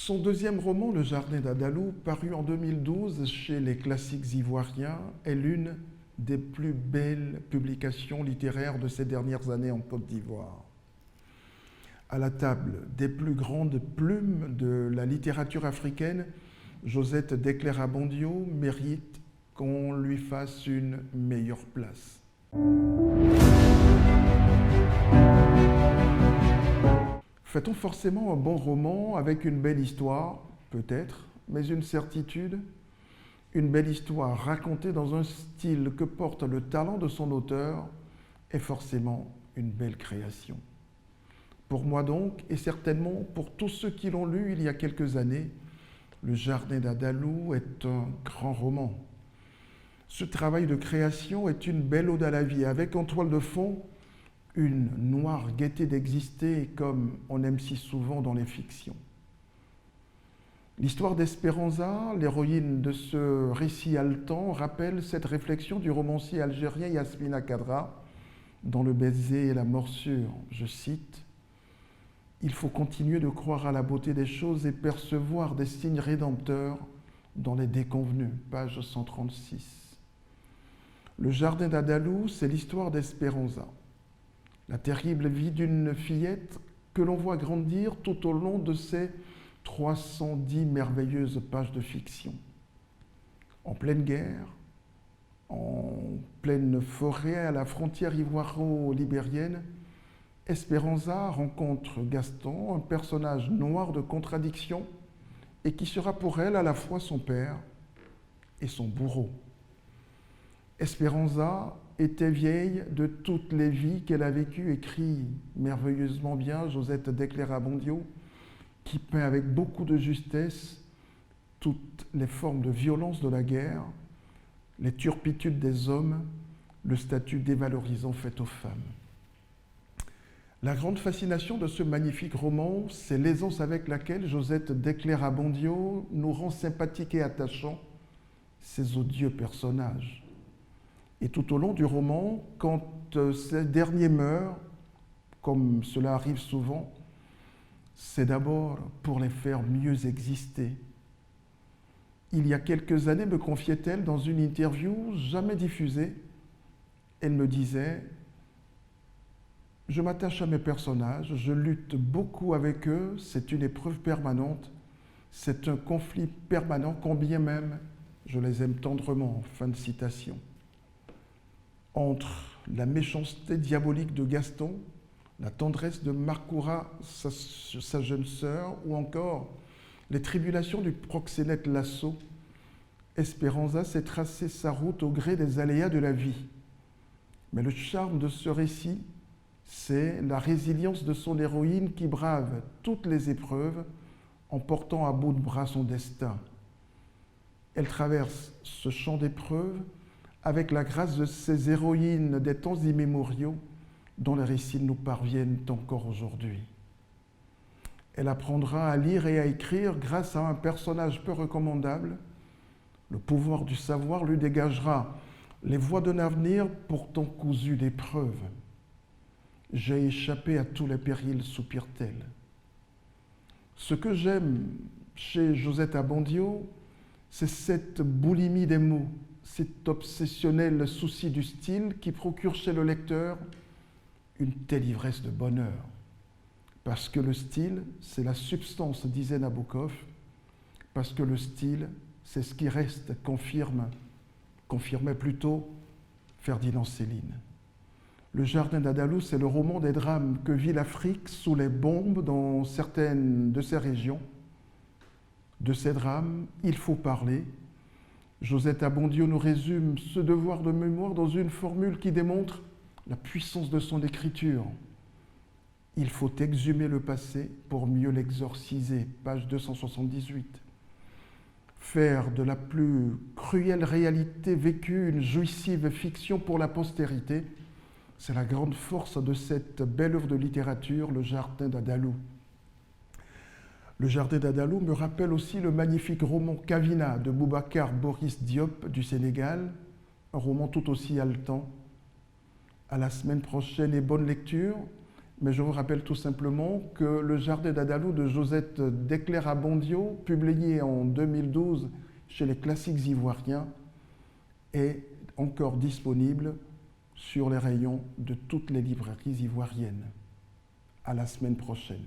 Son deuxième roman, Le Jardin d'Adalou, paru en 2012 chez les Classiques Ivoiriens, est l'une des plus belles publications littéraires de ces dernières années en Côte d'Ivoire. À la table des plus grandes plumes de la littérature africaine, Josette Declercq-Abondio mérite qu'on lui fasse une meilleure place. Fait-on forcément un bon roman avec une belle histoire? Peut-être, mais une certitude, une belle histoire racontée dans un style que porte le talent de son auteur est forcément une belle création. Pour moi donc, et certainement pour tous ceux qui l'ont lu il y a quelques années, Le Jardin d'Adalou est un grand roman. Ce travail de création est une belle ode à la vie, avec en toile de fond une noire gaieté d'exister comme on aime si souvent dans les fictions. L'histoire d'Espéranza, l'héroïne de ce récit haletant, rappelle cette réflexion du romancier algérien Yasmina Khadra dans Le baiser et la morsure. Je cite: « Il faut continuer de croire à la beauté des choses et percevoir des signes rédempteurs dans les déconvenus. » Page 136. Le Jardin d'Adalou, c'est l'histoire d'Espéranza. La terrible vie d'une fillette que l'on voit grandir tout au long de ces 310 merveilleuses pages de fiction. En pleine guerre, en pleine forêt à la frontière ivoiro-libérienne, Espéranza rencontre Gaston, un personnage noir de contradiction et qui sera pour elle à la fois son père et son bourreau. Espéranza était vieille de toutes les vies qu'elle a vécues, écrit merveilleusement bien Josette Declercq-Abondio, qui peint avec beaucoup de justesse toutes les formes de violence de la guerre, les turpitudes des hommes, le statut dévalorisant fait aux femmes. La grande fascination de ce magnifique roman, c'est l'aisance avec laquelle Josette Declercq-Abondio nous rend sympathiques et attachants ces odieux personnages. Et tout au long du roman, quand ces derniers meurent, comme cela arrive souvent, c'est d'abord pour les faire mieux exister. Il y a quelques années, me confiait-elle dans une interview jamais diffusée, elle me disait: « Je m'attache à mes personnages, je lutte beaucoup avec eux, c'est une épreuve permanente, c'est un conflit permanent, combien même je les aime tendrement. » Fin de citation. Entre la méchanceté diabolique de Gaston, la tendresse de Marcoura, sa jeune sœur, ou encore les tribulations du proxénète Lasso, Espéranza s'est tracé sa route au gré des aléas de la vie. Mais le charme de ce récit, c'est la résilience de son héroïne qui brave toutes les épreuves en portant à bout de bras son destin. Elle traverse ce champ d'épreuves avec la grâce de ces héroïnes des temps immémoriaux dont les récits nous parviennent encore aujourd'hui. Elle apprendra à lire et à écrire grâce à un personnage peu recommandable. Le pouvoir du savoir lui dégagera les voies d'un avenir pourtant cousu d'épreuves. « J'ai échappé à tous les périls », soupire-t-elle. Ce que j'aime chez Josette Abondio, c'est cette boulimie des mots, cet obsessionnel souci du style qui procure chez le lecteur une telle ivresse de bonheur. Parce que le style, c'est la substance, disait Nabokov, parce que le style, c'est ce qui reste, confirmait plutôt Ferdinand Céline. Le Jardin d'Adalou, c'est le roman des drames que vit l'Afrique sous les bombes dans certaines de ces régions. De ces drames, il faut parler. Josette Abondio nous résume ce devoir de mémoire dans une formule qui démontre la puissance de son écriture. Il faut exhumer le passé pour mieux l'exorciser, page 278. Faire de la plus cruelle réalité vécue une jouissive fiction pour la postérité, c'est la grande force de cette belle œuvre de littérature, Le Jardin d'Adalou. Le Jardin d'Adalou me rappelle aussi le magnifique roman Kavina de Boubacar Boris Diop du Sénégal, un roman tout aussi haletant. À la semaine prochaine et bonne lecture. mais je vous rappelle tout simplement que Le Jardin d'Andalou de Josette Declercq-Abondio, publié en 2012 chez les Classiques Ivoiriens, est encore disponible sur les rayons de toutes les librairies ivoiriennes. À la semaine prochaine.